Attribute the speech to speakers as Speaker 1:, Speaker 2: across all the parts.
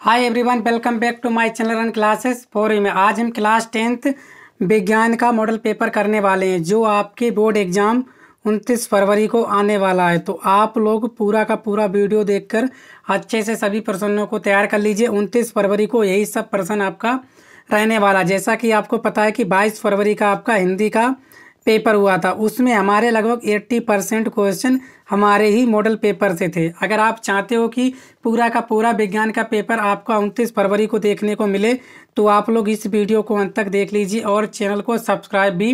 Speaker 1: Hi everyone, welcome back to my channel run classes for में। आज हम class 10th विज्ञान का मॉडल पेपर करने वाले हैं जो आपके बोर्ड एग्जाम 29 फरवरी को आने वाला है। तो आप लोग पूरा का पूरा वीडियो देखकर अच्छे से सभी प्रश्नों को तैयार कर लीजिए। 29 फरवरी को यही सब प्रश्न आपका रहने वाला। जैसा कि आपको पता है कि 22 फरवरी का आपका हिंदी का पेपर हुआ था, उसमें हमारे लगभग 80% क्वेश्चन हमारे ही मॉडल पेपर से थे। अगर आप चाहते हो कि पूरा का पूरा विज्ञान का पेपर आपका 29 फरवरी को देखने को मिले तो आप लोग इस वीडियो को अंत तक देख लीजिए और चैनल को सब्सक्राइब भी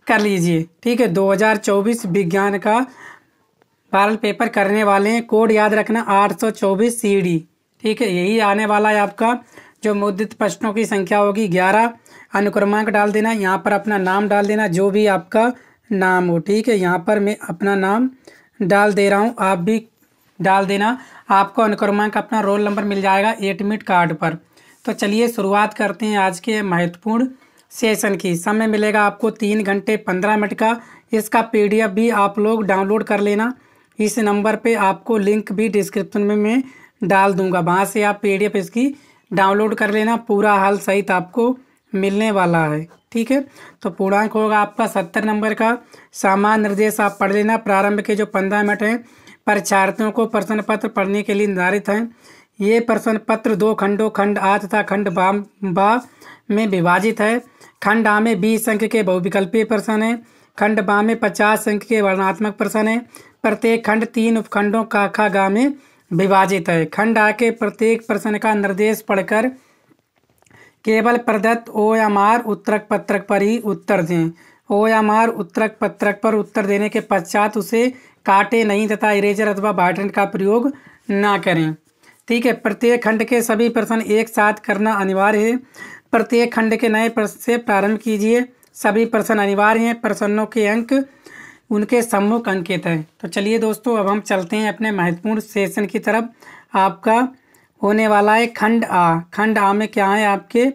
Speaker 1: कर लीजिए। ठीक है, 2024 विज्ञान का मॉडल पेपर करने वाले हैं। कोड याद रखना 824 CD। ठीक है, यही आने वाला है आपका। जो मुद्रित प्रश्नों की संख्या होगी 11। अनुक्रमांक डाल देना, यहाँ पर अपना नाम डाल देना, जो भी आपका नाम हो। ठीक है, यहाँ पर मैं अपना नाम डाल दे रहा हूँ, आप भी डाल देना। आपको अनुक्रमांक अपना रोल नंबर मिल जाएगा एडमिट कार्ड पर। तो चलिए शुरुआत करते हैं आज के महत्वपूर्ण सेशन की। समय मिलेगा आपको 3 घंटे 15 मिनट का। इसका PDF भी आप लोग डाउनलोड कर लेना। इस नंबर पे आपको लिंक भी डिस्क्रिप्शन में मैं डाल दूंगा, वहाँ से आप PDF इसकी डाउनलोड कर लेना। पूरा हल सहित आपको मिलने वाला है। ठीक है, तो पूर्णांक होगा आपका 70 नंबर का। सामान्य निर्देश आप पढ़ लेना। प्रारंभ के जो 15 मिनट हैं परीक्षार्थियों को प्रश्न पत्र पढ़ने के लिए निर्धारित हैं। ये प्रश्न पत्र 2 खंडों खंड आ तथा खंड बा में विभाजित है। खंड आ में 20 अंक के बहुविकल्पीय प्रश्न है। खंड बा में 50 अंक के वर्णनात्मक प्रश्न है। प्रत्येक खंड 3 उपखंडों का खा गा में विभाजित है। खंड आ के प्रत्येक प्रश्न का निर्देश पढ़कर केवल प्रदत्त OMR उत्तरक पत्रक पर ही उत्तर दें। OMR उत्तरक पत्रक पर उत्तर देने के पश्चात उसे काटे नहीं तथा इरेजर अथवा वाइटनर का प्रयोग ना करें। ठीक है, प्रत्येक खंड के सभी प्रश्न एक साथ करना अनिवार्य है। प्रत्येक खंड के नए प्रश्न से प्रारंभ कीजिए। सभी प्रश्न अनिवार्य हैं। प्रश्नों के अंक उनके सम्मुख अंकित हैं। तो चलिए दोस्तों, अब हम चलते हैं अपने महत्वपूर्ण सेशन की तरफ। आपका होने वाला है खंड आ। खंड आ में क्या है, आपके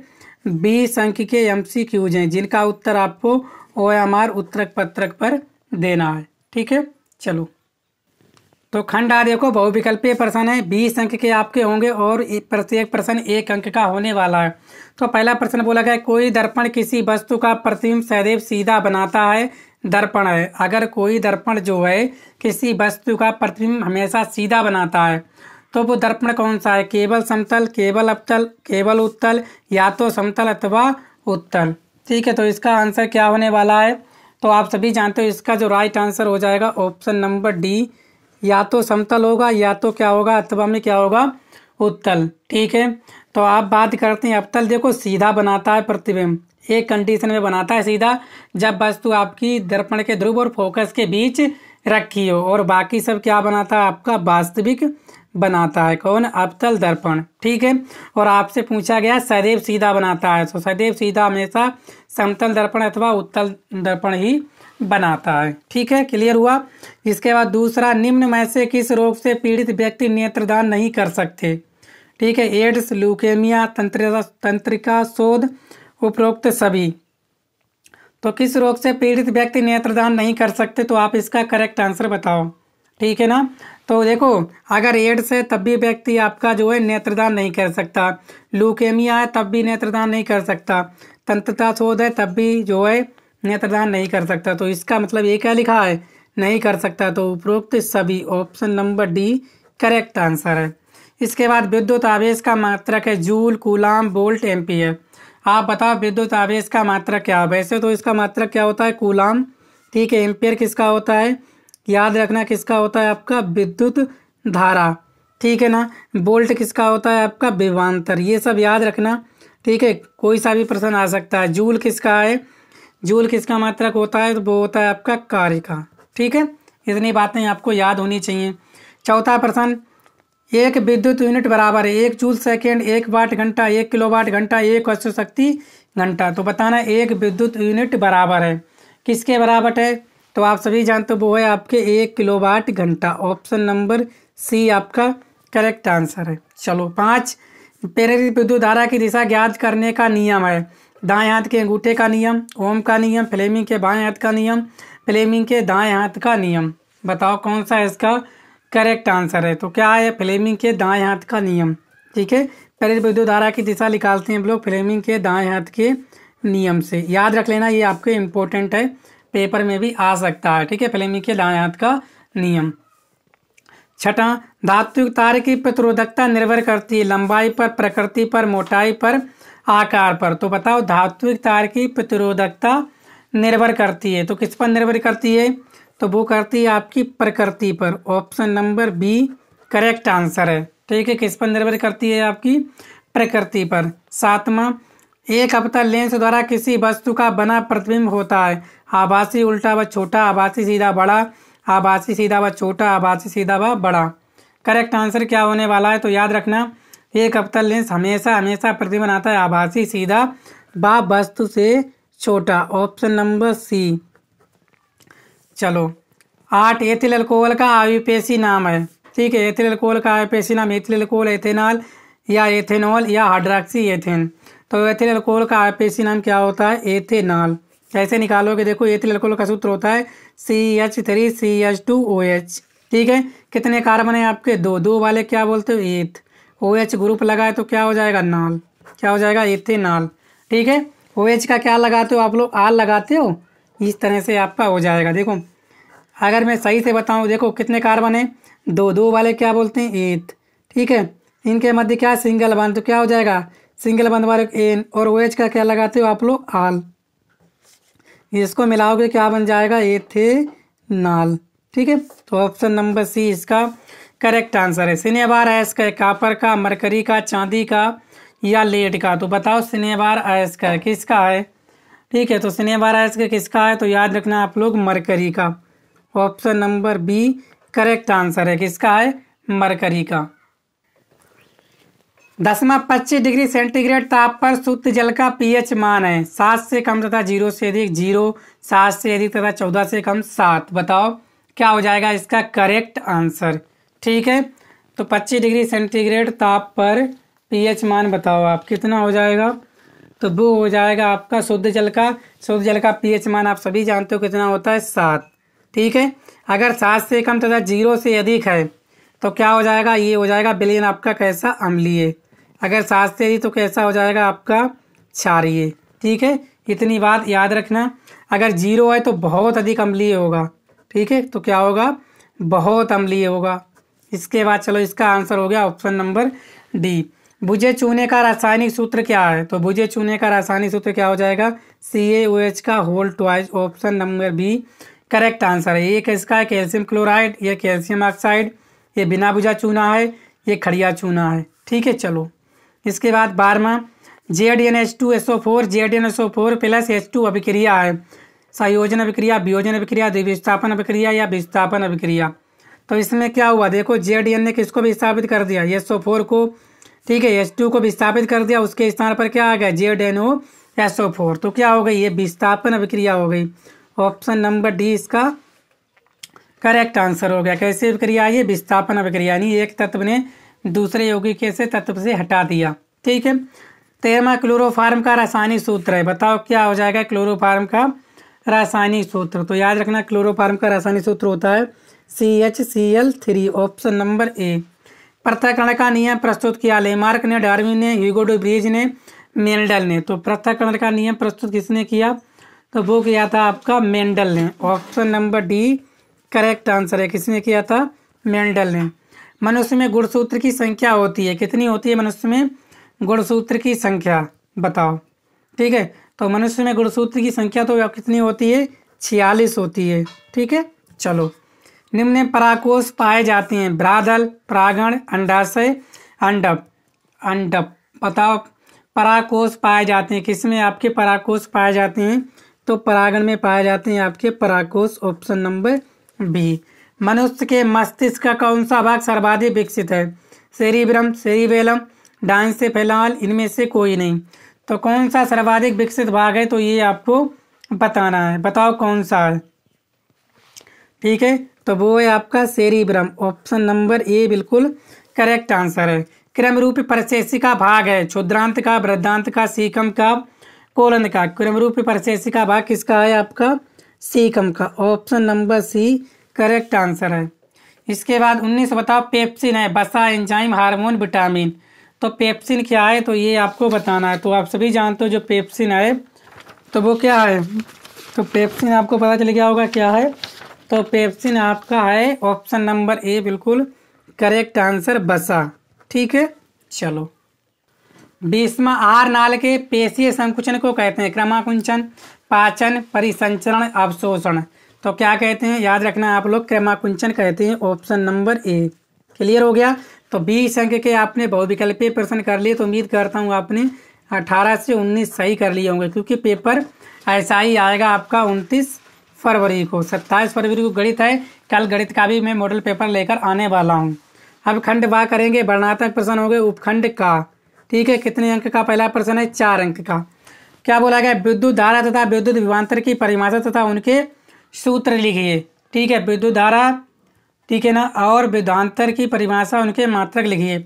Speaker 1: 20 अंक के MCQs हैं जिनका उत्तर आपको OMR उत्तरक पत्रक पर देना है। ठीक है, चलो तो खंड आ देखो, बहुविकल्पीय प्रश्न है। 20 अंक के आपके होंगे और प्रत्येक प्रश्न 1 अंक का होने वाला है। तो पहला प्रश्न बोला गया, कोई दर्पण किसी वस्तु का प्रतिबिंब सदैव सीधा बनाता है। दर्पण है, अगर कोई दर्पण जो है किसी वस्तु का प्रतिबिंब हमेशा सीधा बनाता है तो वो दर्पण कौन सा है? केवल समतल, केवल अवतल, केवल उत्तल, या तो समतल अथवा उत्तल। ठीक है, तो इसका आंसर क्या होने वाला है? तो आप सभी जानते हो इसका जो राइट आंसर हो जाएगा ऑप्शन नंबर डी, या तो समतल होगा या तो क्या होगा, अथवा में क्या होगा, उत्तल। ठीक है, तो आप बात करते हैं अवतल। देखो, सीधा बनाता है प्रतिबिंब, एक कंडीशन में बनाता है सीधा, जब वस्तु आपकी दर्पण के ध्रुव और फोकस के बीच रखी हो, और बाकी सब क्या बनाता है, आपका वास्तविक बनाता है। कौन? अवतल दर्पण। ठीक है, और आपसे पूछा गया सदैव सीधा बनाता है, तो सदैव सीधा हमेशा समतल दर्पण अथवा उत्तल दर्पण ही बनाता है। ठीक है, क्लियर हुआ। इसके बाद दूसरा, निम्न में से किस रोग से पीड़ित व्यक्ति नेत्रदान नहीं कर सकते? ठीक है, एड्स, ल्यूकेमिया, तंत्रिका शोध, उपरोक्त सभी। तो किस रोग से पीड़ित व्यक्ति नेत्रदान नहीं कर सकते? तो आप इसका करेक्ट आंसर बताओ। ठीक है ना, तो देखो, अगर एड्स है तब भी व्यक्ति आपका जो है नेत्रदान नहीं कर सकता। ल्यूकेमिया है तब भी नेत्रदान नहीं कर सकता। तंत्रिका शोध है तब भी जो है नेत्रदान नहीं कर सकता। तो इसका मतलब ये क्या लिखा है? नहीं कर सकता। तो उपरोक्त सभी, option number D correct answer है। इसके बाद विद्युत आवेश का मात्रक है जूल, कूलाम, वोल्ट, एम्पीयर। आप बताओ विद्युत आवेश का मात्रक क्या है? वैसे तो इसका मात्रक क्या होता है? कूलाम। ठीक है, एम्पीयर किसका होता है? याद रखना किसका होता है? आपका विद्युत धारा। ठीक है ना, वोल्ट किसका होता है? आपका विभवांतर। ये सब याद रखना। ठीक है, कोई सा भी प्रश्न आ सकता है। जूल किसका है? जूल किसका मात्रक होता है? तो वो होता है आपका कार्य का। ठीक है, इतनी बातें आपको याद होनी चाहिए। चौथा प्रश्न, एक विद्युत यूनिट बराबर है 1 जूल सेकेंड, 1 वाट घंटा, 1 किलोवाट घंटा, 1 अश्व शक्ति घंटा। तो बताना एक विद्युत यूनिट बराबर है किसके बराबर है? तो आप सभी जानते हो वो है आपके 1 किलोवाट घंटा। ऑप्शन नंबर सी आपका करेक्ट आंसर है। चलो 5, प्रेरित विद्युत धारा की दिशा ज्ञात करने का नियम है। दाएं हाथ के अंगूठे का नियम, ओम का नियम, फ्लेमिंग के बाएं हाथ का नियम, फ्लेमिंग के दाएं हाथ का नियम। बताओ कौन सा इसका करेक्ट आंसर है? तो क्या है? फ्लेमिंग के दाएं हाथ का नियम। ठीक है। प्रेरित विद्युत धारा की दिशा निकालते हैं हम लोग फ्लेमिंग के दाएं हाथ के नियम से। याद रख लेना, ये आपके इम्पोर्टेंट है, पेपर में भी आ सकता है। ठीक है, फ्लेमिंग के दाएं हाथ का नियम। छठा, धात्विक तार की प्रतिरोधकता निर्भर करती है लंबाई पर, प्रकृति पर, मोटाई पर, आकार पर। तो बताओ, धात्विक तार की प्रतिरोधकता निर्भर करती है तो किस पर निर्भर करती है? तो वो करती है आपकी प्रकृति पर। Option number B correct answer है। ठीक है, किस पर निर्भर करती है? आपकी प्रकृति पर। सातवां, एक अवतल लेंस द्वारा किसी वस्तु का बना प्रतिबिंब होता है। आभासी उल्टा व छोटा, आभासी सीधा बड़ा, आभासी सीधा व छोटा, आभासी सीधा व बड़ा। करेक्ट आंसर क्या होने वाला है? तो याद रखना, एक अवतल लेंस हमेशा हमेशा प्रतिबिंब बनाता है आभासी सीधा व वस्तु से छोटा। Option number C. चलो 8, एथिल अल्कोहल का आयुपेशी नाम है। ठीक है, एथिल अल्कोहल का आयुपेशी नाम एथिल अल्कोहल, एथेनॉल या एथेनॉल या हाइड्रॉक्सी एथेन। तो एथिल अल्कोहल का आयुपेशी नाम क्या होता है? एथेनॉल। कैसे निकालोगे? देखो, एथिल अल्कोहल का सूत्र होता है CH3CH2OH। ठीक है, कितने कार्बन है आपके? दो वाले क्या बोलते हो? एथ। OH ग्रुप लगाए तो क्या हो जाएगा? नॉल। क्या हो जाएगा? एथेनॉल। ठीक है, OH का क्या लगाते हो आप लोग? आल लगाते हो। इस तरह से आपका हो जाएगा। देखो, अगर मैं सही से बताऊं, देखो कितने कार्बन है? दो वाले क्या बोलते हैं? एथ। ठीक है, इनके मध्य क्या सिंगल बंद, तो क्या हो जाएगा? सिंगल बंद वाले एन। और OH का क्या लगाते हो आप लोग? आल। इसको मिलाओगे क्या बन जाएगा? एथेनॉल। ठीक है, तो ऑप्शन नंबर सी इसका करेक्ट आंसर है। सिनेबार अयस्क है, कापर का, मरकरी का, चांदी का या लेड का? तो बताओ, सिनेबार अयस्क है किसका है? ठीक है, तो सिनेबार अयस्क किसका है? तो याद रखना आप लोग, मरकरी का। Option number B correct answer है। किसका है? मरकरी का। 10वां, 25 डिग्री सेंटीग्रेड ताप पर शुद्ध जल का pH मान है 7 से कम तथा 0 से अधिक 0, 7 से अधिक तथा 14 से कम 7। बताओ क्या हो जाएगा इसका करेक्ट आंसर? ठीक है, तो 25 डिग्री सेंटीग्रेड ताप पर pH मान बताओ आप कितना हो जाएगा? तो वो हो जाएगा आपका शुद्ध जल का pH मान आप सभी जानते हो कितना होता है? 7। ठीक है, अगर 7 से कम तथा 0 से अधिक है तो क्या हो जाएगा? ये हो जाएगा विलयन आपका कैसा? अम्लीय। अगर 7 से अधिक तो कैसा हो जाएगा आपका? क्षारीय। ठीक है, इतनी बात याद रखना। अगर 0 है तो बहुत अधिक अम्लीय होगा। ठीक है, तो क्या होगा? बहुत अम्लीय होगा। इसके बाद चलो, इसका आंसर हो गया ऑप्शन नंबर डी। बुझे चूने का रासायनिक सूत्र क्या है? तो बुझे चूने का रासायनिक सूत्र क्या हो जाएगा? CaOH का whole twice. Option number B correct answer है। ये किसका है? कैल्शियम क्लोराइड, ये कैल्शियम ऑक्साइड, ये बिना बुझा चूना है, ये खड़िया चूना है। ठीक है, चलो इसके बाद 12वां, ZnH2SO4 ZnSO4 प्लस H2 अभिक्रिया है। संयोजन अभिक्रिया, वियोजन अभिक्रिया, द्विविस्थापन अभिक्रिया या विस्थापन अभिक्रिया। तो इसमें क्या हुआ? देखो, Zn ने किसको विस्थापित कर दिया? SO4 को। ठीक है, H2 को विस्थापित कर दिया, उसके स्थान पर क्या आ गया? ZnOSO4। तो क्या हो गई? ये विस्थापन अभिक्रिया हो गई। ऑप्शन नंबर डी इसका करेक्ट आंसर हो गया। कैसे अभिक्रिया? ये विस्थापन अभिक्रिया, यानी एक तत्व ने दूसरे यौगिक से तत्व से हटा दिया। ठीक है, 13वां, क्लोरोफार्म का रासायनिक सूत्र है। बताओ क्या हो जाएगा क्लोरोफार्म का रासायनिक सूत्र? तो याद रखना, क्लोरोफार्म का रासायनिक सूत्र होता है CHCl3। Option number A. पृथक्करण का नियम प्रस्तुत किया? लेमार्क ने, डार्विन ने, ह्यूगो डे व्रीज ने, मेंडल ने। तो पृथक्करण का नियम प्रस्तुत किसने किया? तो वो किया था आपका मेंडल ने। Option number D correct answer है। किसने किया था? मेंडल ने। मनुष्य में गुणसूत्र की संख्या होती है, कितनी होती है मनुष्य में गुणसूत्र की संख्या? बताओ। ठीक है, तो मनुष्य में गुणसूत्र की संख्या तो कितनी होती है? 46 होती है। ठीक है, चलो निम्न पराकोष पाए जाते हैं? ब्रादल, परागण, अंडाशय, अंडप। अंडप। बताओ, पराकोष पाए जाते हैं किसमें? आपके पराकोष पाए जाते हैं तो परागण में पाए जाते हैं आपके पराकोष। Option number B. मनुष्य के मस्तिष्क का कौन सा भाग सर्वाधिक विकसित है? सेरिब्रम, सेरिबेलम, डायंसेफेलॉन, इनमें से कोई नहीं। तो कौन सा सर्वाधिक विकसित भाग है? तो ये आपको बताना है। बताओ कौन सा है? ठीक है, तो वो है आपका सेरिब्रम। ऑप्शन नंबर ए बिल्कुल करेक्ट आंसर है। क्रम रूपी परिशेषिका भाग है? क्षुद्रांत का, वृद्धांत का, सीकम का, कोलन का। क्रम रूपी परिशेषिका भाग किसका है? आपका सीकम का। Option number C correct answer है। इसके बाद 19 बताओ, पेप्सिन है? वसा, एंजाइम, हार्मोन, विटामिन। तो पेप्सिन क्या है तो ये आपको बताना है। तो आप सभी जानते हो जो पेप्सिन है तो वो क्या है, तो पेप्सिन आपको पता चल गया होगा क्या है। तो पेप्सिन आपका है ऑप्शन नंबर ए बिल्कुल करेक्ट आंसर, वसा। ठीक है, चलो 20वां आहार नाल के पेशीय संकुचन को कहते हैं क्रमाकुंचन, पाचन, परिसंचरण, अवशोषण। तो क्या कहते हैं, याद रखना आप लोग, क्रमाकुंचन कहते हैं, ऑप्शन नंबर ए। क्लियर हो गया। तो 20 अंक के आपने बहुविकल्पीय प्रश्न कर लिए, तो उम्मीद करता हूँ आपने 18 से 19 सही कर लिए होंगे, क्योंकि पेपर ऐसा ही आएगा आपका 29 फरवरी को। 27 फरवरी को गणित है, कल गणित का भी मैं मॉडल पेपर लेकर आने वाला हूँ। अब खंड बा करेंगे, वर्णनात्मक प्रश्न हो गए उपखंड का। ठीक है, कितने अंक का पहला प्रश्न है, 4 अंक का। क्या बोला गया, विद्युत धारा तथा विद्युत विभवांतर की परिभाषा तथा उनके सूत्र लिखिए। ठीक है, विद्युत धारा, ठीक है ना, और विभवांतर की परिभाषा उनके मात्रक लिखिए।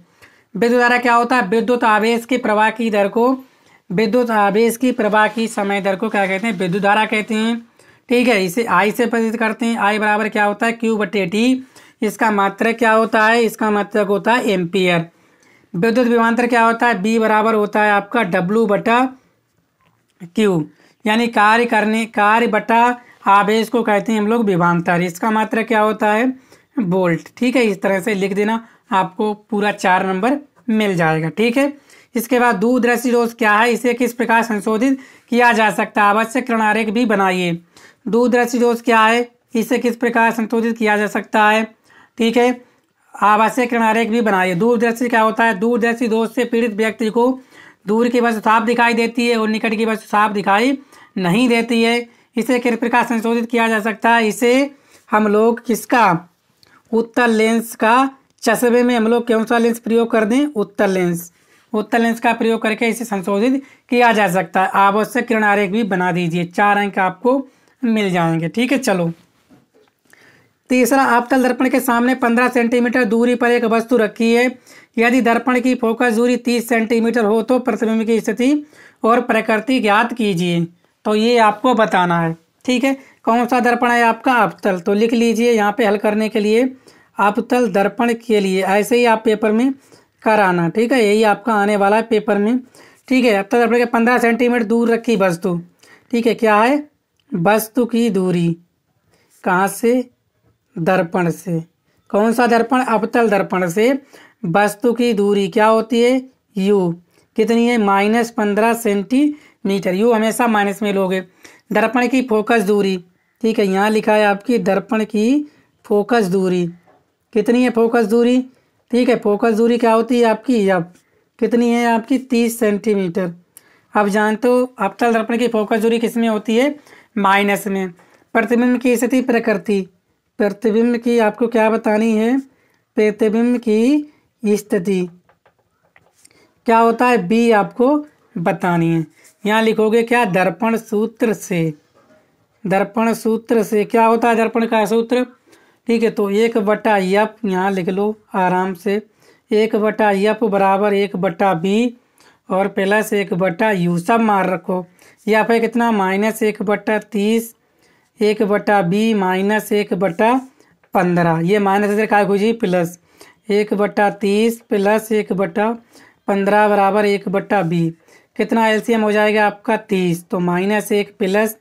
Speaker 1: विद्युत धारा क्या होता है, विद्युत आवेश के प्रवाह की दर को, विद्युत आवेश की प्रवाह की समय दर को क्या कहते हैं, विद्युत धारा कहते हैं। ठीक है, इसे आई से प्रदर्शित करते हैं। आई बराबर क्या होता है, Q/T। इसका मात्रक क्या होता है, इसका मात्रक होता है एम्पियर। विद्युत विभवांतर क्या होता है, B बराबर होता है आपका W/Q, यानी कार्य बटा आवेश को कहते हैं हम लोग विभवांतर। इसका मात्रक क्या होता है, वोल्ट। ठीक है, इस तरह से लिख देना, आपको पूरा 4 नंबर मिल जाएगा। ठीक है, इसके बाद दूरदर्शी दोष क्या है, इसे किस प्रकार संशोधित किया जा सकता है, आवश्यक किरण आरेख भी बनाइए। दूरदर्शी दोष क्या है, इसे किस प्रकार संशोधित किया जा सकता है। ठीक है, आवश्यक किरण आरेख भी बनाइए। दूरदर्शी क्या होता है, दूरदर्शी दोष से पीड़ित व्यक्ति को दूर की वस्तु साफ दिखाई देती है और निकट की वस्तु साफ दिखाई नहीं देती है। इसे किस प्रकार संशोधित किया जा सकता है, इसे हम लोग किसका, उत्तल लेंस का, चश्मे में हम लोग कौन सा लेंस प्रयोग कर दें, उत्तल लेंस। उत्तल लेंस का प्रयोग करके इसे संशोधित किया जा सकता है। आवश्यक किरण आरेख भी बना दीजिए, 4 अंक आपको मिल जाएंगे। ठीक है, चलो तीसरा, अवतल दर्पण के सामने 15 सेंटीमीटर दूरी पर एक वस्तु रखी है। यदि दर्पण की फोकस दूरी 30 सेंटीमीटर हो तो प्रतिबिंब की स्थिति और प्रकृति ज्ञात कीजिए। तो ये आपको बताना है। ठीक है, कौन सा दर्पण है आपका, अवतल। तो लिख लीजिए यहाँ पे हल करने के लिए, अवतल दर्पण के लिए ऐसे ही आप पेपर में कराना। ठीक है, यही आपका आने वाला है पेपर में। ठीक है, अवतल दर्पण के 15 सेंटीमीटर दूर रखी वस्तु। ठीक है, क्या है, वस्तु की दूरी कहाँ से, दर्पण से। कौन सा दर्पण, अवतल दर्पण से वस्तु की दूरी क्या होती है, U। कितनी है, -15 सेंटीमीटर। U हमेशा माइनस में लोगे। दर्पण की फोकस दूरी, ठीक है, यहाँ लिखा है आपकी दर्पण की फोकस दूरी कितनी है, फोकस दूरी। ठीक है, फोकस दूरी क्या होती है आपकी, अब कितनी है आपकी, 30 सेंटीमीटर। अब जानते हो अवतल दर्पण की फोकस दूरी किस में होती है, माइनस में। प्रतिबिंब की स्थिति प्रकृति, प्रतिबिंब की आपको क्या बतानी है, प्रतिबिंब की स्थिति क्या होता है, B आपको बतानी है। यहाँ लिखोगे क्या, दर्पण सूत्र से। दर्पण सूत्र से क्या होता है, दर्पण का सूत्र। ठीक है, तो 1/F यहाँ लिख लो आराम से। 1/F बराबर 1/B और प्लस 1/U, सब मार रखो। यहाँ पे कितना, -1/30, 1/B माइनस 1/15। ये माइनस इधर काय खोजिए, प्लस 1/30 प्लस 1/15 बराबर 1/B। कितना एलसीएम हो जाएगा आपका, 30। तो -1 प्लस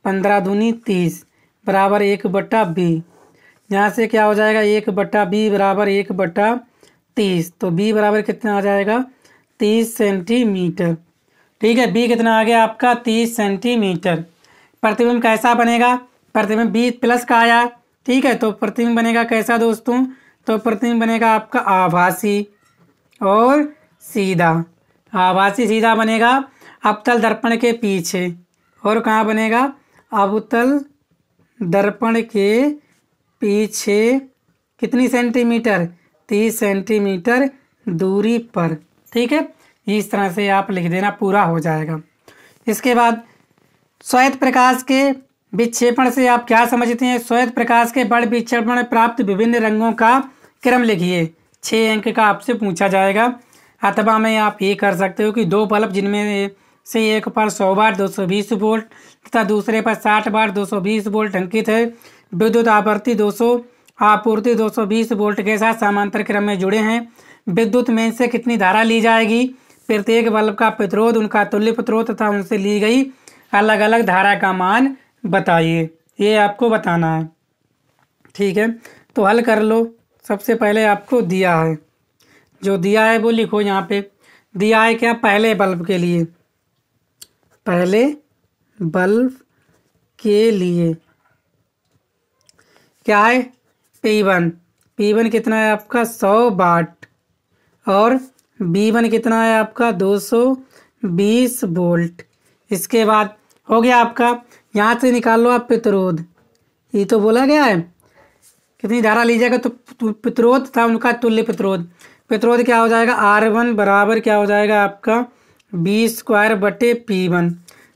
Speaker 1: 15 दूनी 30 बराबर 1/B। यहाँ से क्या हो जाएगा, 1/B बराबर 1/30। तो B बराबर कितना आ जाएगा, 30 सेंटीमीटर। ठीक है, B कितना आ गया आपका, 30 सेंटीमीटर। प्रतिबिंब कैसा बनेगा, प्रतिबिंब B प्लस का आया। ठीक है, तो प्रतिबिंब बनेगा कैसा दोस्तों, तो प्रतिबिंब बनेगा आपका आभासी और सीधा। आभासी सीधा बनेगा अवतल दर्पण के पीछे। और कहाँ बनेगा, अवतल दर्पण के पीछे कितनी सेंटीमीटर, 30 सेंटीमीटर दूरी पर। ठीक है, इस तरह से आप लिख देना, पूरा हो जाएगा। इसके बाद श्वेत प्रकाश के विक्षेपण से आप क्या समझते हैं, श्वेत प्रकाश के बड़ विक्षेपण प्राप्त विभिन्न रंगों का क्रम लिखिए। 6 अंक का आपसे पूछा जाएगा। अथवा में आप ये कर सकते हो कि 2 बल्ब जिनमें से एक पर 100 वाट 220 वोल्ट तथा दूसरे पर 60 वाट 220 वोल्ट अंकित है, विद्युत आपूर्ति 220 वोल्ट के साथ समांतर क्रम में जुड़े हैं, विद्युत मेन से कितनी धारा ली जाएगी, प्रत्येक बल्ब का प्रतिरोध, उनका तुल्य प्रतिरोध तथा उनसे ली गई अलग अलग धारा का मान बताइए। ये आपको बताना है। ठीक है, तो हल कर लो। सबसे पहले आपको दिया है, जो दिया है वो लिखो यहाँ पे। दिया है क्या, पहले बल्ब के लिए, पहले बल्ब के लिए क्या है, P1। P1 कितना है आपका 100 वाट और B1 कितना है आपका 220 वोल्ट। इसके बाद हो गया आपका, यहाँ से निकाल लो आप प्रतिरोध। ये तो बोला गया है कितनी धारा ली जाएगा, तो प्रतिरोध था उनका तुल्य प्रतिरोध। प्रतिरोध क्या हो जाएगा, R1 बराबर क्या हो जाएगा आपका V² बटे P1।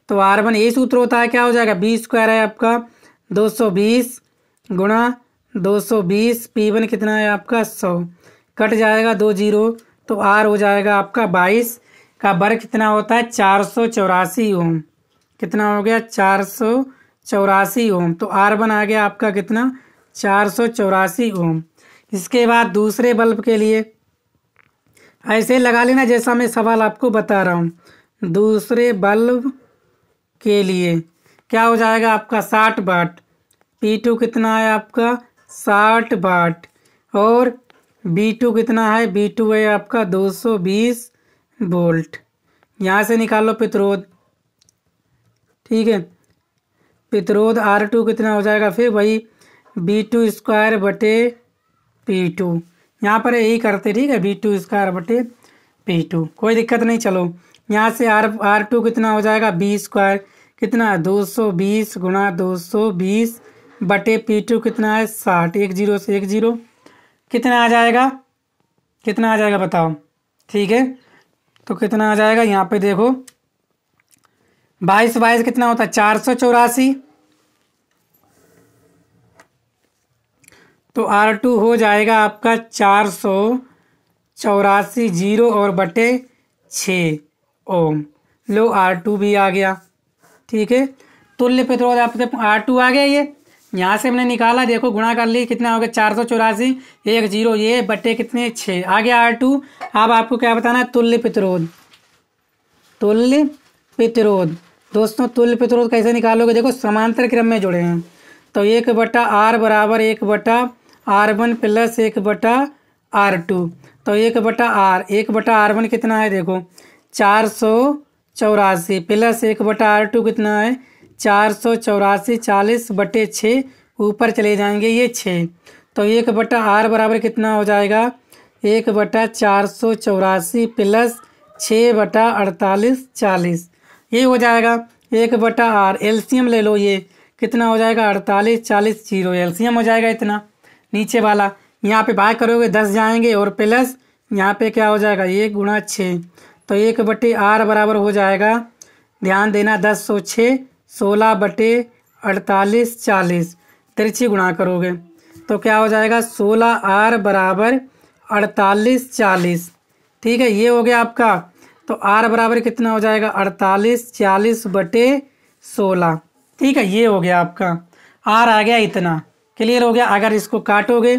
Speaker 1: तो R1 यही सूत्र होता है, क्या हो जाएगा V² है आपका 220 गुणा 220, P1 कितना है आपका 100, कट जाएगा 2 जीरो, तो R हो जाएगा आपका 22 का वर्ग कितना होता है 484 ओम। कितना हो गया 484 ओम। तो R1 आ गया आपका कितना 484 ओम। इसके बाद दूसरे बल्ब के लिए ऐसे लगा लेना जैसा मैं सवाल आपको बता रहा हूँ। दूसरे बल्ब के लिए क्या हो जाएगा आपका 60 वाट, P2 कितना है आपका 60 वाट और B2 कितना है, B2 है आपका 220 वोल्ट। यहाँ से निकालो प्रतिरोध। ठीक है, प्रतिरोध R2 कितना हो जाएगा, फिर वही V2² बटे P2। यहाँ पर यही करते, ठीक है, V2² बटे P2, कोई दिक्कत नहीं। चलो यहाँ से R2 कितना हो जाएगा B² कितना 220 गुणा 220 बटे P2 कितना है 60, 1 जीरो से 1 जीरो, कितना आ जाएगा, कितना आ जाएगा बताओ। ठीक है, तो कितना आ जाएगा, यहाँ पे देखो 22 22 कितना होता है 484, तो R2 हो जाएगा आपका 484 जीरो और बटे 6 ओम। लो R2 भी आ गया। ठीक है, तुल्य प्रतिरोध आपके R2 आ गया। ये यहाँ से हमने निकाला, देखो गुणा कर ली, कितना हो गया 484, 1 जीरो ये बटे कितने 6 आ गया R2। अब आपको क्या बताना है, तुल्य प्रतिरोध। तुल्य प्रतिरोध दोस्तों, तुल्य प्रतिरोध कैसे निकालोगे, देखो समांतर क्रम में जुड़े हैं, तो 1/R बराबर 1/R1 प्लस 1/R2, तो 1/R, 1/R1 कितना है देखो 484 प्लस 1/R2 कितना है 484, 40 बटे 6 ऊपर चले जाएंगे ये 6, तो 1/R बराबर कितना हो जाएगा 1/484 प्लस 6/48 40, ये हो जाएगा 1/R। एलसीएम ले लो, ये कितना हो जाएगा 48 40 जीरो, एलसीएम हो जाएगा इतना। नीचे वाला यहाँ पे भाग करोगे 10 जाएंगे और प्लस यहाँ पे क्या हो जाएगा 1 गुणा 6, तो 1/R बराबर हो जाएगा, ध्यान देना 10 सौ 6 16 बटे 48 40, तिरछी गुणा करोगे तो क्या हो जाएगा 16R बराबर 48 40। ठीक है, ये हो गया आपका, तो R बराबर कितना हो जाएगा 48 40 बटे 16। ठीक है, ये हो गया आपका R आ गया इतना, क्लियर हो गया। अगर इसको काटोगे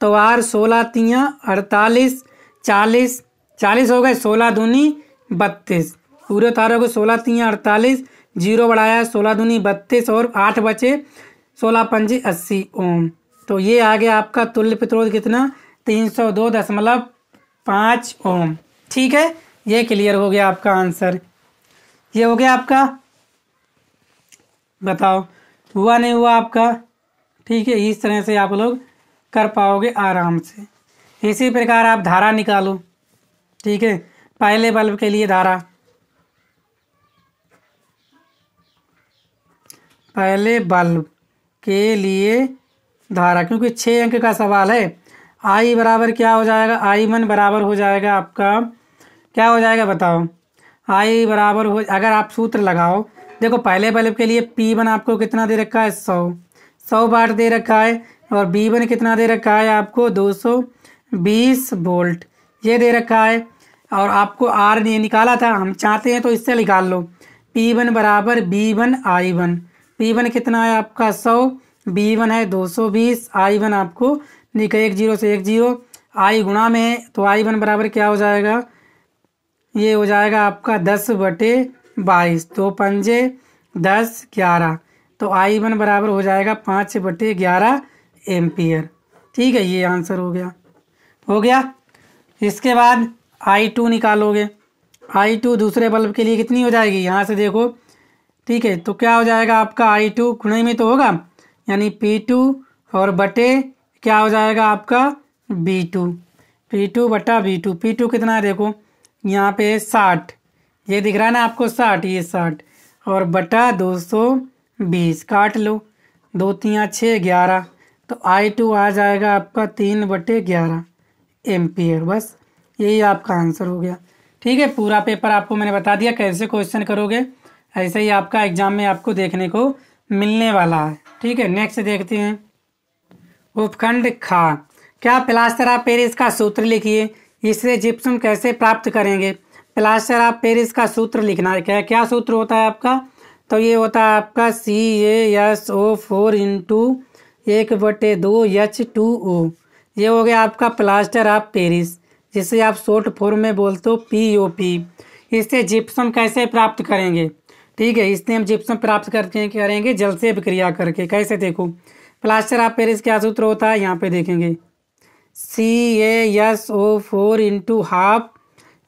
Speaker 1: तो R 16 तियाँ 48 40 40 हो गए, 16 दूनी 32, पूरे उतारोगे 16 तियाँ 48, जीरो बढ़ाया 16 दूनी 32 और 8 बचे 16 पंजे 80 ओम। तो ये आ गया आपका तुल्य प्रतिरोध कितना 302.5 ओम। ठीक है, ये क्लियर हो गया आपका आंसर। ये हो गया आपका, बताओ हुआ नहीं हुआ आपका। ठीक है, इस तरह से आप लोग कर पाओगे आराम से। इसी प्रकार आप धारा निकालो। ठीक है, पहले बल्ब के लिए धारा, पहले बल्ब के लिए धारा, क्योंकि 6 अंक का सवाल है। आई बराबर क्या हो जाएगा, I1 बराबर हो जाएगा आपका, क्या हो जाएगा बताओ। आई बराबर हो, अगर आप सूत्र लगाओ, देखो पहले बल्ब के लिए P1 आपको कितना दे रखा है 100 वाट दे रखा है, और B1 कितना दे रखा है आपको 220 वोल्ट ये दे रखा है, और आपको R ने निकाला था, हम चाहते हैं तो इससे निकाल लो। P1 बराबर B1 I1, P1 कितना है आपका 100, B1 है 220, I1 आपको निकल 1 जीरो से 1 जीरो, आई गुणा में है तो आई वन बराबर क्या हो जाएगा, ये हो जाएगा आपका 10/22, 2 पंजे 10 11, तो आई वन बराबर हो जाएगा 5/11 एम्पियर। ठीक है, ये आंसर हो गया। इसके बाद I2 निकालोगे, I2 दूसरे बल्ब के लिए कितनी हो जाएगी, यहाँ से देखो। ठीक है, तो क्या हो जाएगा आपका I2 गुणे में तो होगा, यानी P2 और बटे क्या हो जाएगा आपका B2, P2/B2। P2 कितना है देखो, यहाँ पे 60, ये दिख रहा है ना आपको 60, ये 60 और बटा 220, काट लो, 2 3 6 11, तो I2 आ जाएगा आपका 3/11 एम्पियर। बस यही आपका आंसर हो गया। ठीक है, पूरा पेपर आपको मैंने बता दिया कैसे क्वेश्चन करोगे, ऐसे ही आपका एग्जाम में आपको देखने को मिलने वाला है। ठीक है, नेक्स्ट देखते हैं। उपखंड खा, क्या प्लास्टर ऑफ पेरिस का सूत्र लिखिए, इससे जिप्सम कैसे प्राप्त करेंगे। प्लास्टर ऑफ पेरिस का सूत्र लिखना है, क्या सूत्र होता है आपका, तो ये होता है आपका CaSO4 × 1/2H2O। ये हो गया आपका प्लास्टर ऑफ पेरिस, जिसे आप शॉर्ट फॉर्म में बोलते हो POP। इससे जिप्सम कैसे प्राप्त करेंगे, ठीक है, इससे हम जिप्सम प्राप्त करके करेंगे जल से विक्रिया करके। कैसे देखो, प्लास्टर ऑफ पेरिस क्या सूत्र होता है, यहाँ पे देखेंगे CaSO4 ×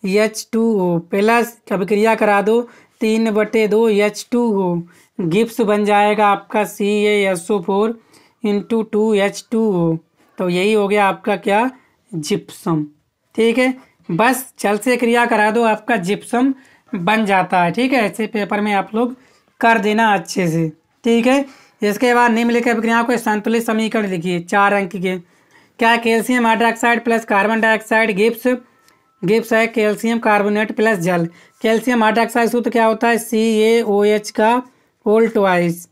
Speaker 1: 1/2H2O प्लस अभिक्रिया करा दो 3/2H2O, गिप्स बन जाएगा आपका CaSO4 × 2H2O। तो यही हो गया आपका क्या, जिप्सम। ठीक है, बस जल से क्रिया करा दो आपका जिप्सम बन जाता है। ठीक है, ऐसे पेपर में आप लोग कर देना अच्छे से। ठीक है, इसके बाद निम्नलिखित अभिक्रियाओं को संतुलित समीकरण लिखिए, 4 अंक के। क्या calcium hydroxide plus carbon dioxide gives है कैल्शियम कार्बोनेट प्लस जल। कैल्शियम हाइड्रोक्साइड सूत्र क्या होता है, CaOH का whole twice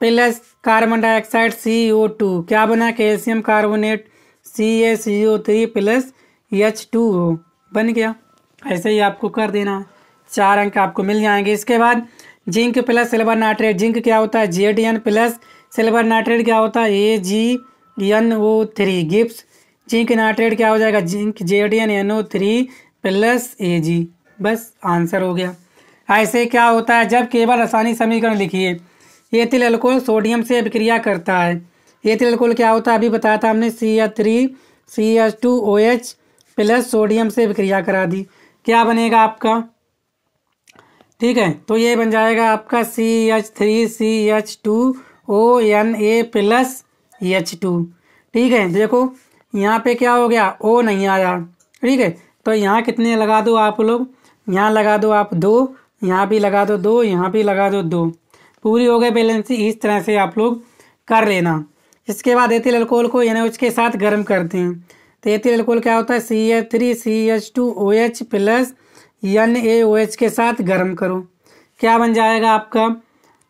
Speaker 1: plus carbon dioxide CO2, क्या बना calcium carbonate CaCO3 plus H2O बन गया। ऐसे ही आपको कर देना, 4 अंक आपको मिल जाएंगे। इसके बाद zinc plus silver nitrate, zinc क्या होता है Zn प्लस सिल्वर नाइट्रेट क्या होता है AgNO3, गिप्स जिंक नाइट्रेट क्या हो जाएगा, जिंक ZnNO3 प्लस Ag। बस आंसर हो गया। ऐसे क्या होता है जब केवल रासायनिक समीकरण लिखिए। एथिल अल्कोहल सोडियम से अभिक्रिया करता है। एथिल अल्कोहल क्या होता है, अभी बताया था हमने, CH3CH2OH प्लस सोडियम से अभिक्रिया करा दी, क्या बनेगा आपका। ठीक है, तो ये बन जाएगा आपका CH3CH2ONA प्लस H2। ठीक है, देखो यहाँ पे क्या हो गया, O नहीं आया। ठीक है, तो यहाँ कितने लगा दो आप लोग, यहाँ लगा दो आप 2, यहाँ भी लगा दो 2, यहाँ भी लगा दो 2, पूरी हो गई बैलेंसी। इस तरह से आप लोग कर लेना। इसके बाद एथिल अल्कोहल को NaOH के साथ गर्म करते हैं, तो एथिल अल्कोहल क्या होता है CH3CH2OH प्लस NaOH के साथ गर्म करो, क्या बन जाएगा आपका।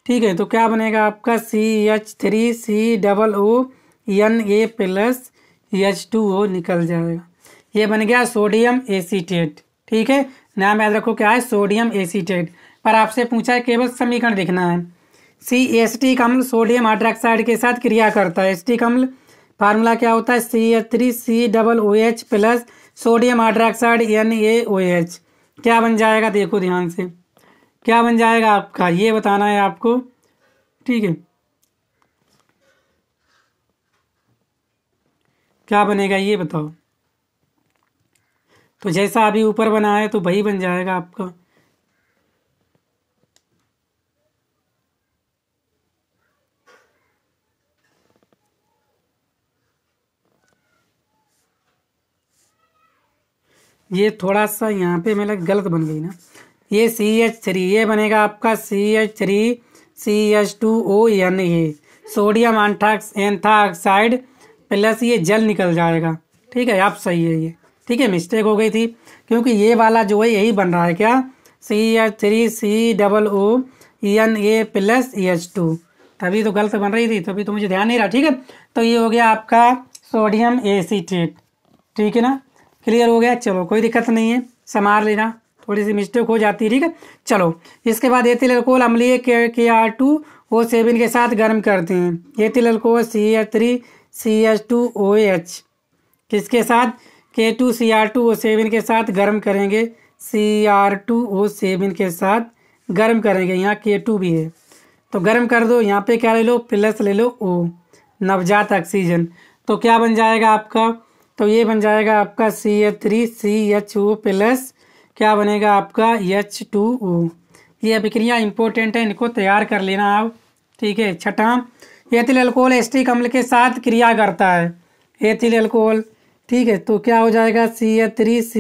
Speaker 1: ठीक है, तो क्या बनेगा आपका CH3COONA प्लस H2O निकल जाएगा। ये बन गया सोडियम एसीटेट। ठीक है, नाम याद रखो क्या है, सोडियम एसीटेट। पर आपसे पूछा है केवल समीकरण लिखना है। एसिटिक अम्ल सोडियम हाइड्रोक्साइड के साथ क्रिया करता है। एसिटिक अम्ल फार्मूला क्या होता है, CH3COOH plus sodium hydroxide NaOH, क्या बन जाएगा देखो ध्यान से, क्या बन जाएगा आपका, ये बताना है आपको। ठीक है, क्या बनेगा ये बताओ। तो जैसा अभी ऊपर बना है तो वही बन जाएगा आपका। ये थोड़ा सा यहाँ पे मेरा गलत बन गई ना, ये CH3, ये बनेगा आपका CH3CH2ONA सोडियम एंथाऑक्साइड प्लस ये जल निकल जाएगा। ठीक है, आप सही है ये। ठीक है, मिस्टेक हो गई थी क्योंकि ये वाला जो है यही बन रहा है क्या, CH3COONA प्लस H2, तभी तो गलत बन रही थी, तभी तो मुझे ध्यान नहीं रहा। ठीक है, तो ये हो गया आपका सोडियम एसीटेट। ठीक है ना, क्लियर हो गया। चलो कोई दिक्कत नहीं है, संभाल लेना, थोड़ी सी मिस्टेक हो जाती है। ठीक है, चलो इसके बाद एथिल अल्कोहल अम्लीय KR2O7 के साथ गर्म करते हैं। एथिल अल्कोहल CH3CH2OH किसके साथ, K2Cr2O7 के साथ गर्म करेंगे, Cr2O7 के साथ गर्म करेंगे। यहाँ K2 भी है तो गर्म कर दो। यहाँ पे क्या ले लो, प्लस ले लो O, नवजात ऑक्सीजन। तो क्या बन जाएगा आपका, तो ये बन जाएगा आपका CH3CHO प्लस क्या बनेगा आपका H2O। ये अभिक्रिया इंपॉर्टेंट है, इनको तैयार कर लेना आप। ठीक है। छठा, एथिल अल्कोहल एस्टिक अम्ल के साथ क्रिया करता है, एथिल अल्कोहल। ठीक है। तो क्या हो जाएगा CH3C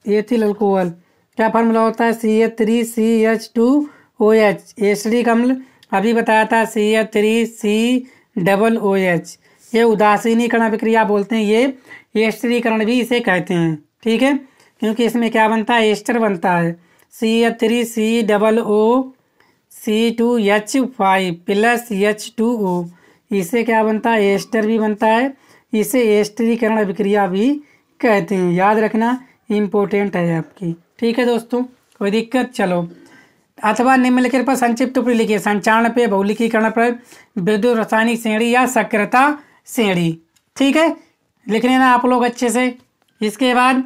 Speaker 1: एथिल अल्कोहल क्या फार्मूला होता है CH3CH2OH। एस्टिक अम्ल अभी बताया था CH3COOH। ये उदासीनीकरण अभिक्रिया बोलते हैं, ये एस्टरीकरण भी इसे कहते हैं। ठीक है। क्योंकि इसमें क्या बनता है, एस्टर बनता है। CH3COOC2H5 प्लस H2O, इसे क्या बनता है, एस्टर भी बनता है। इसे एस्टरीकरण अभिक्रिया भी कहते हैं। याद रखना, इम्पोर्टेंट है आपकी। ठीक है दोस्तों, कोई दिक्कत। चलो, अथवा निम्नलिखित पर संक्षिप्त टिप्पणी लिखिए। संचारण पे, बहुलिकीकरण पर, विद्युत रासायनिक श्रेणी या सक्रियता श्रेणी। ठीक है, लिख लेना आप लोग अच्छे से। इसके बाद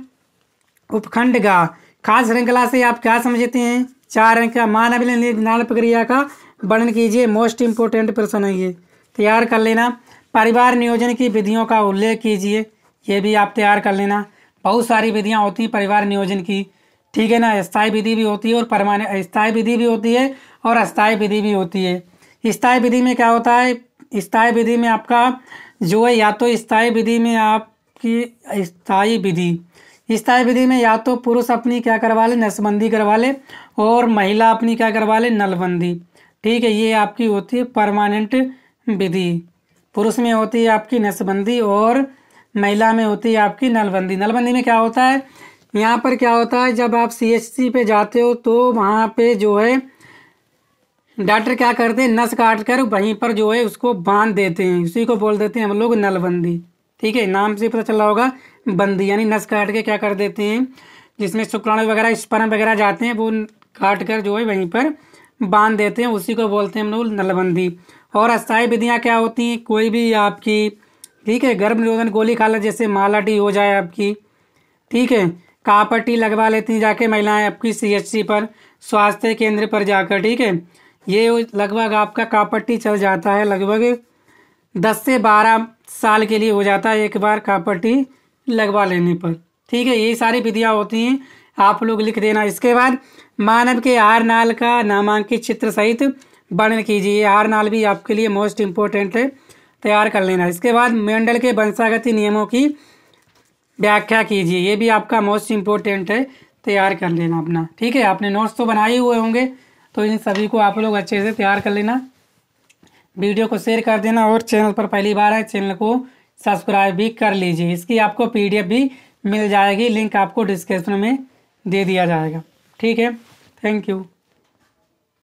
Speaker 1: उपखंड गा, खास श्रृंखला से आप क्या समझते हैं, 4 अंक का मानव निर्धारण प्रक्रिया का वर्णन कीजिए। मोस्ट इंपोर्टेंट प्रश्न है ये, तैयार कर लेना। परिवार नियोजन की विधियों का उल्लेख कीजिए, ये भी आप तैयार कर लेना। बहुत सारी विधियां होती हैं परिवार नियोजन की। ठीक है ना, स्थायी विधि भी होती है और परमानेंट, स्थायी विधि भी होती है और अस्थायी विधि भी होती है। स्थायी विधि में क्या होता है, स्थायी विधि में आपका जो है, या तो स्थायी विधि में आपकी स्थायी विधि में या तो पुरुष अपनी क्या करवा ले, नसबंदी करवा ले, और महिला अपनी क्या करवा ले, नलबंदी। ठीक है, ये आपकी होती है परमानेंट विधि। पुरुष में होती है आपकी नसबंदी और महिला में होती है आपकी नलबंदी। नलबंदी में क्या होता है, यहाँ पर क्या होता है, जब आप CHC पे जाते हो तो वहाँ पे जो है डॉक्टर क्या करते हैं, नस काट कर वहीं पर जो है उसको बांध देते हैं, उसी को बोल देते हैं हम लोग नलबंदी। ठीक है, नाम से पता चला होगा, बंदी यानी नस काट के क्या कर देते हैं, जिसमें शुक्राणु वगैरह स्पर्म वगैरह जाते हैं, वो काट कर जो है वहीं पर बांध देते हैं, उसी को बोलते हैं हम लोग नलबंदी। और अस्थायी विधियाँ क्या होती हैं, कोई भी आपकी, ठीक है, गर्भ निरोधन गोली खा ले, जैसे मालाडी हो जाए आपकी। ठीक है, कापट्टी लगवा लेती हैं जाके महिलाएं आपकी CHC पर, स्वास्थ्य केंद्र पर जाकर। ठीक है, ये लगभग आपका कापट्टी चल जाता है, लगभग 10 से 12 साल के लिए हो जाता है एक बार कापट्टी लगवा लेने पर। ठीक है, यही सारी विधियाँ होती हैं, आप लोग लिख देना। इसके बाद मानव के आहार नाल का नामांकित चित्र सहित वर्णन कीजिए। आहार नाल भी आपके लिए मोस्ट इम्पोर्टेंट है, तैयार कर लेना। इसके बाद मेंडल के वंशागति नियमों की व्याख्या कीजिए, ये भी आपका मोस्ट इम्पोर्टेंट है, तैयार कर लेना अपना। ठीक है, आपने नोट्स तो बनाए हुए होंगे, तो इन सभी को आप लोग अच्छे से तैयार कर लेना। वीडियो को शेयर कर देना और चैनल पर पहली बार है, चैनल को सब्सक्राइब भी कर लीजिए। इसकी आपको PDF भी मिल जाएगी, लिंक आपको डिस्क्रिप्शन में दे दिया जाएगा। ठीक है, थैंक यू।